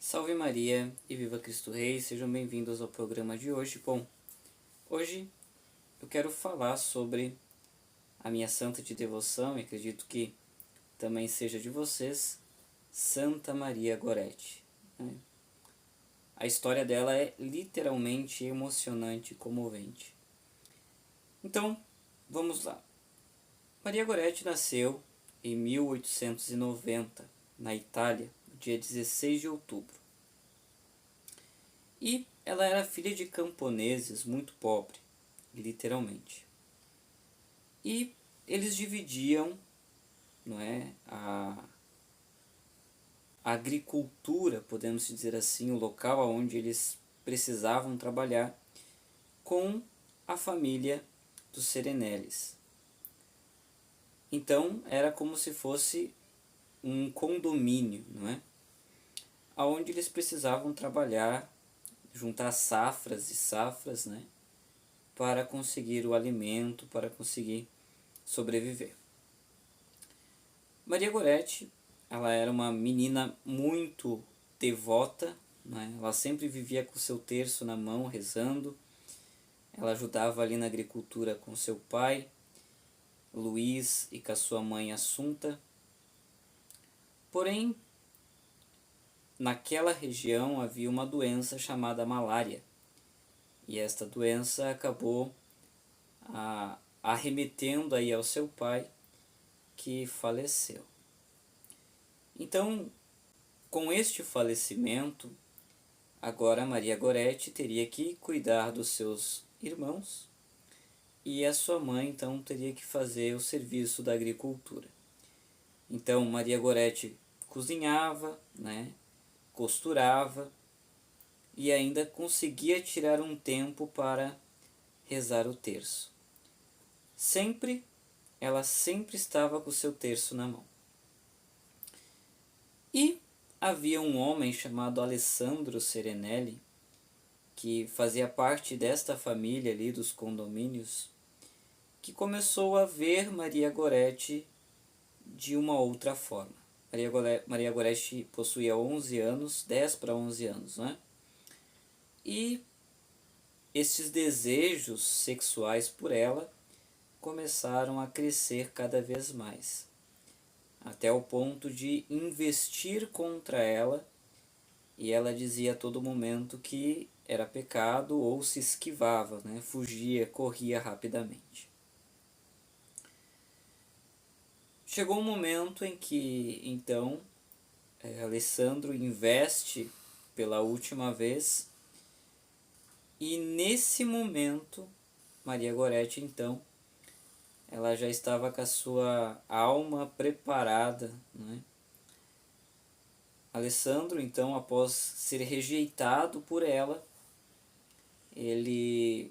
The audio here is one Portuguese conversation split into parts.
Salve Maria e viva Cristo Rei, sejam bem-vindos ao programa de hoje. Bom, hoje eu quero falar sobre a minha santa de devoção, e acredito que também seja de vocês, Santa Maria Goretti. A história dela é literalmente emocionante e comovente. Então, vamos lá. Maria Goretti nasceu em 1890, na Itália, no dia 16 de outubro. E ela era filha de camponeses muito pobres, literalmente. E eles dividiam, não é, a agricultura, podemos dizer assim, o local onde eles precisavam trabalhar, com a família dos Serenelles. Então era como se fosse um condomínio, não é? Onde eles precisavam trabalhar, juntar safras e safras, né? Para conseguir o alimento, para conseguir sobreviver. Maria Goretti, ela era uma menina muito devota, né? Ela sempre vivia com o seu terço na mão, rezando. Ela ajudava ali na agricultura com seu pai, Luiz, e com a sua mãe Assunta. Porém, naquela região havia uma doença chamada malária. E esta doença acabou arremetendo aí ao seu pai, que faleceu. Então, com este falecimento, agora Maria Goretti teria que cuidar dos seus irmãos e a sua mãe então teria que fazer o serviço da agricultura. Então Maria Goretti cozinhava, né, costurava e ainda conseguia tirar um tempo para rezar o terço. Ela sempre estava com o seu terço na mão. E havia um homem chamado Alessandro Serenelli, que fazia parte desta família ali dos condomínios, que começou a ver Maria Goretti de uma outra forma. Maria Goretti possuía 11 anos, 10 para 11 anos, né? E esses desejos sexuais por ela começaram a crescer cada vez mais, até o ponto de investir contra ela, e ela dizia a todo momento que era pecado ou se esquivava, né? Fugia, corria rapidamente. Chegou um momento em que, então, Alessandro investe pela última vez, e nesse momento, Maria Goretti, então, ela já estava com a sua alma preparada, né? Alessandro, então, após ser rejeitado por ela, ele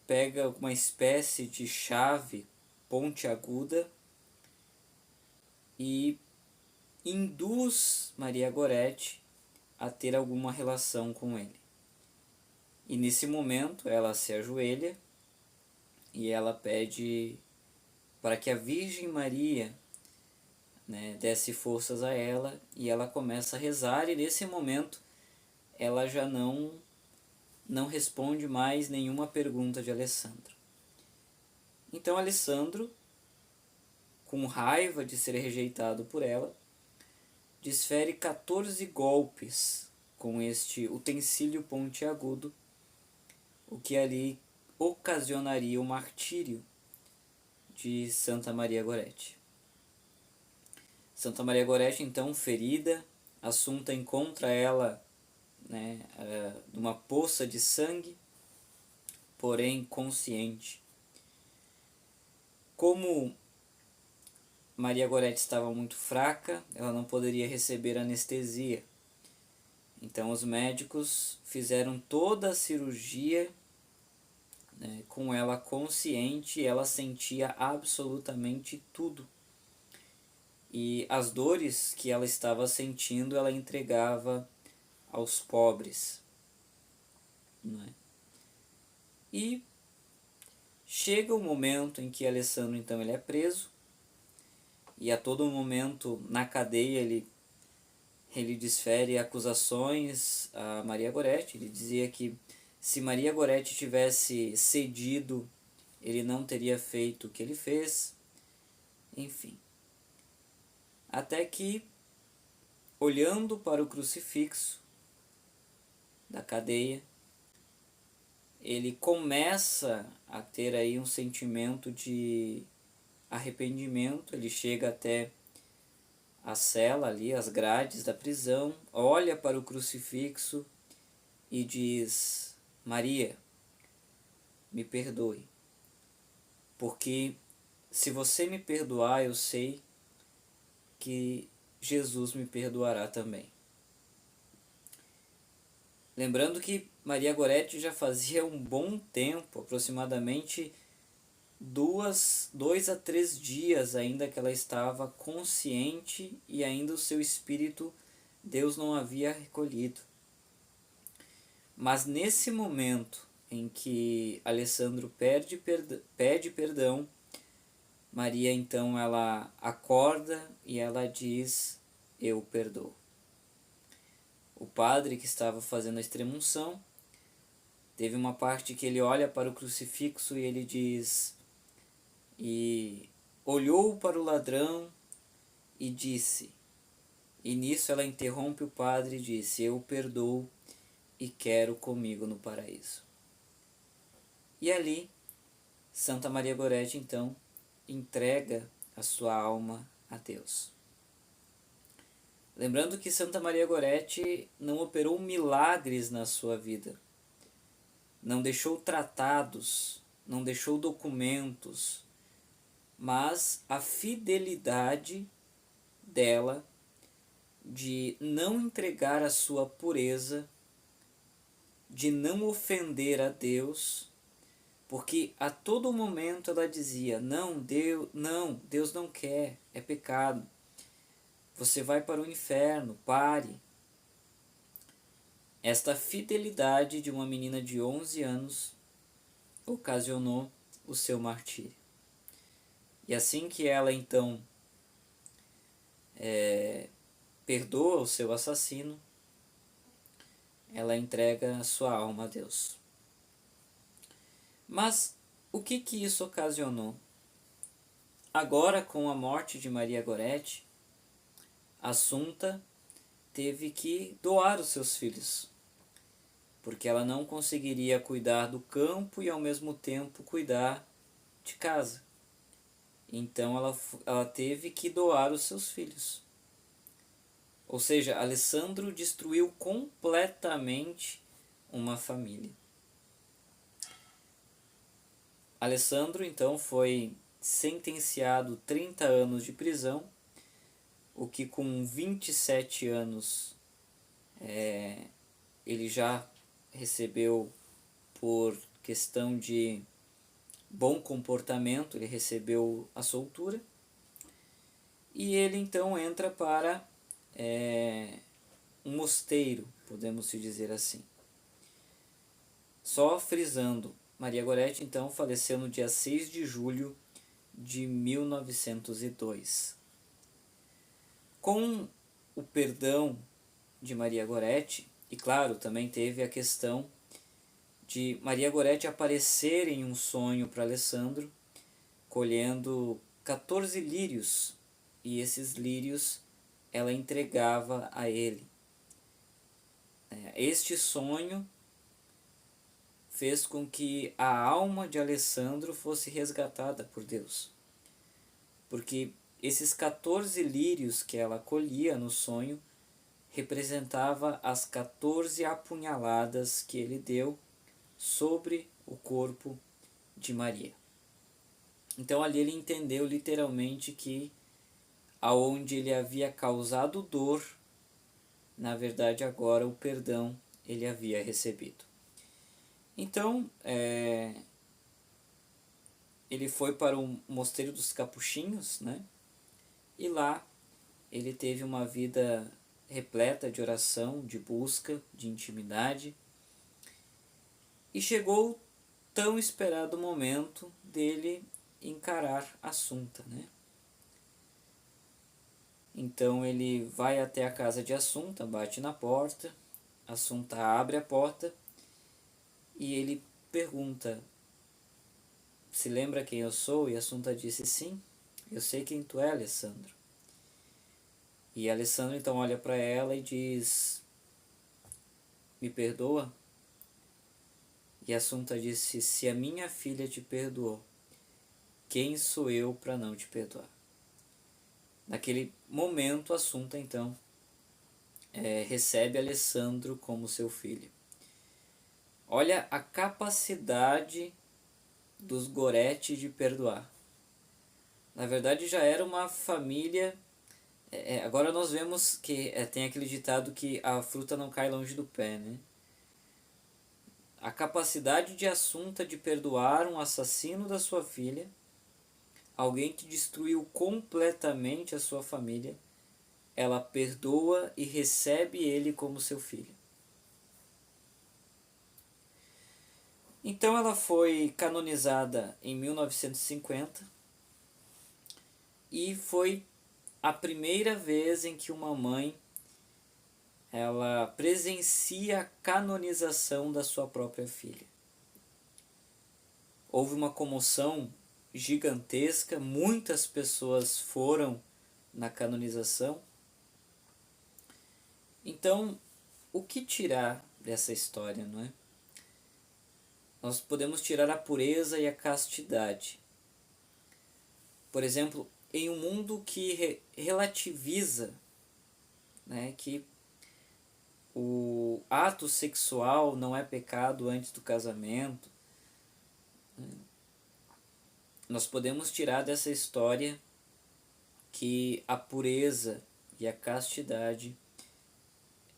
pega uma espécie de chave pontiaguda e induz Maria Goretti a ter alguma relação com ele. E nesse momento ela se ajoelha e ela pede para que a Virgem Maria, né, desse forças a ela, e ela começa a rezar, e nesse momento ela já não responde mais nenhuma pergunta de Alessandro. Então Alessandro, com raiva de ser rejeitado por ela, desfere 14 golpes com este utensílio pontiagudo, o que ali ocasionaria o martírio de Santa Maria Goretti. Santa Maria Goretti, então, ferida, Assunta encontra ela, né, numa poça de sangue, porém consciente. Como Maria Goretti estava muito fraca, ela não poderia receber anestesia. Então os médicos fizeram toda a cirurgia, né, com ela consciente, e ela sentia absolutamente tudo. E as dores que ela estava sentindo, ela entregava aos pobres, né? E chega o momento em que Alessandro, então, ele é preso, e a todo momento na cadeia ele ele desfere acusações a Maria Goretti. Ele dizia que se Maria Goretti tivesse cedido, ele não teria feito o que ele fez. Enfim. Até que, olhando para o crucifixo da cadeia, ele começa a ter aí um sentimento de arrependimento. Ele chega até a cela ali, as grades da prisão, olha para o crucifixo e diz: Maria, me perdoe, porque se você me perdoar, eu sei que Jesus me perdoará também. Lembrando que Maria Goretti já fazia um bom tempo, aproximadamente 2 a 3 dias ainda que ela estava consciente e ainda o seu espírito Deus não havia recolhido. Mas nesse momento em que Alessandro pede perdão, Maria então ela acorda e ela diz: eu perdoo. O padre que estava fazendo a extrema-unção, teve uma parte que ele olha para o crucifixo e ele diz: e olhou para o ladrão e disse. E nisso ela interrompe o padre e disse: eu perdoo e quero comigo no paraíso. E ali, Santa Maria Goretti então entrega a sua alma a Deus. Lembrando que Santa Maria Goretti não operou milagres na sua vida, não deixou tratados, não deixou documentos, mas a fidelidade dela de não entregar a sua pureza, de não ofender a Deus, porque a todo momento ela dizia: Deus não quer, é pecado, você vai para o inferno, pare. Esta fidelidade de uma menina de 11 anos ocasionou o seu martírio. E assim que ela então perdoa o seu assassino, ela entrega a sua alma a Deus. Mas o que isso ocasionou? Agora, com a morte de Maria Goretti, Assunta teve que doar os seus filhos, porque ela não conseguiria cuidar do campo e ao mesmo tempo cuidar de casa. Então ela teve que doar os seus filhos. Ou seja, Alessandro destruiu completamente uma família. Alessandro então foi sentenciado 30 anos de prisão, o que com 27 anos ele já recebeu por questão de bom comportamento, ele recebeu a soltura. E ele então entra para um mosteiro, podemos dizer assim. Só frisando, Maria Goretti então faleceu no dia 6 de julho de 1902. Com o perdão de Maria Goretti, e claro, também teve a questão de Maria Goretti aparecer em um sonho para Alessandro, colhendo 14 lírios, e esses lírios ela entregava a ele. Este sonho fez com que a alma de Alessandro fosse resgatada por Deus, porque esses 14 lírios que ela colhia no sonho representava as 14 apunhaladas que ele deu sobre o corpo de Maria. Então ali ele entendeu literalmente que aonde ele havia causado dor, na verdade agora o perdão ele havia recebido. Então ele foi para o Mosteiro dos Capuchinhos, né? E lá ele teve uma vida repleta de oração, de busca, de intimidade. E chegou o tão esperado momento dele encarar Assunta, né? Então ele vai até a casa de Assunta, bate na porta, Assunta abre a porta e ele pergunta: se lembra quem eu sou? E Assunta disse: sim, eu sei quem tu é, Alessandro. E Alessandro então olha para ela e diz: me perdoa? E Assunta disse: se a minha filha te perdoou, quem sou eu para não te perdoar? Naquele momento, Assunta então recebe Alessandro como seu filho. Olha a capacidade dos Goretti de perdoar. Na verdade já era uma família. Agora nós vemos que tem aquele ditado que a fruta não cai longe do pé, né? A capacidade de Assunta de perdoar um assassino da sua filha, alguém que destruiu completamente a sua família, ela perdoa e recebe ele como seu filho. Então ela foi canonizada em 1950 e foi a primeira vez em que uma mãe ela presencia a canonização da sua própria filha. Houve uma comoção gigantesca, muitas pessoas foram na canonização. Então, o que tirar dessa história, não é? Nós podemos tirar a pureza e a castidade. Por exemplo, em um mundo que relativiza, né, que o ato sexual não é pecado antes do casamento, né, nós podemos tirar dessa história que a pureza e a castidade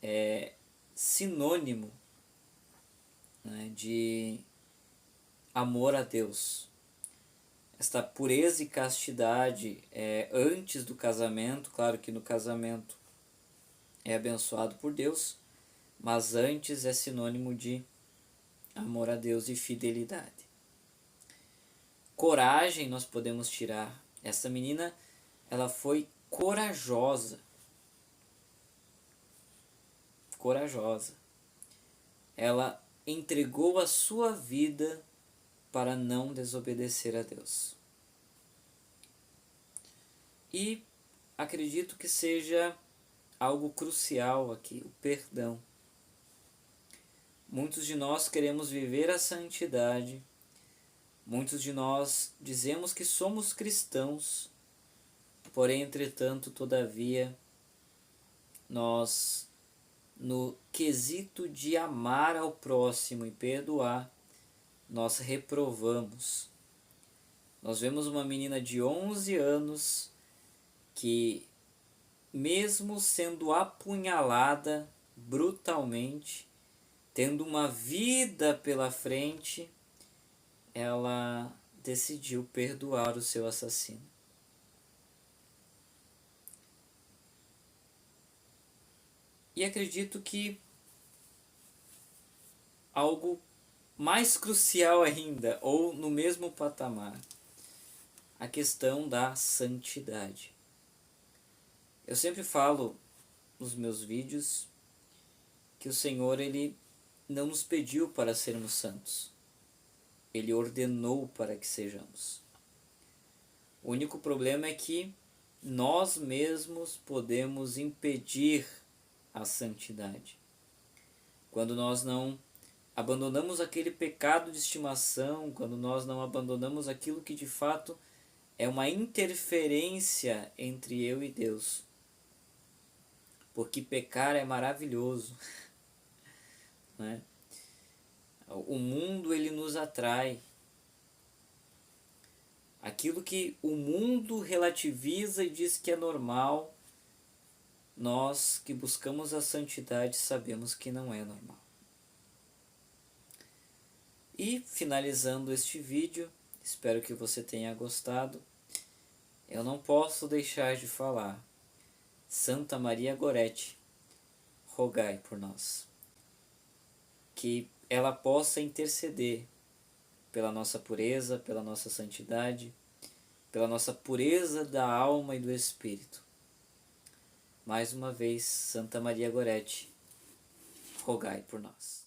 é sinônimo, né, de amor a Deus. Esta pureza e castidade antes do casamento, claro que no casamento é abençoado por Deus, mas antes é sinônimo de amor a Deus e fidelidade. Coragem nós podemos tirar. Essa menina, ela foi corajosa. Corajosa. Ela entregou a sua vida para não desobedecer a Deus. E acredito que seja algo crucial aqui, o perdão. Muitos de nós queremos viver a santidade, muitos de nós dizemos que somos cristãos, porém, entretanto, todavia, nós, no quesito de amar ao próximo e perdoar, nós reprovamos. Nós vemos uma menina de 11 anos que, mesmo sendo apunhalada brutalmente, tendo uma vida pela frente, ela decidiu perdoar o seu assassino. E acredito que algo mais crucial ainda, ou no mesmo patamar, a questão da santidade. Eu sempre falo nos meus vídeos que o Senhor ele não nos pediu para sermos santos. Ele ordenou para que sejamos. O único problema é que nós mesmos podemos impedir a santidade. Quando nós não abandonamos aquele pecado de estimação, quando nós não abandonamos aquilo que de fato é uma interferência entre eu e Deus. Porque pecar é maravilhoso, né? O mundo ele nos atrai. Aquilo que o mundo relativiza e diz que é normal, nós que buscamos a santidade sabemos que não é normal. E finalizando este vídeo, espero que você tenha gostado. Eu não posso deixar de falar: Santa Maria Goretti, rogai por nós. Que ela possa interceder pela nossa pureza, pela nossa santidade, pela nossa pureza da alma e do espírito. Mais uma vez, Santa Maria Gorete, rogai por nós.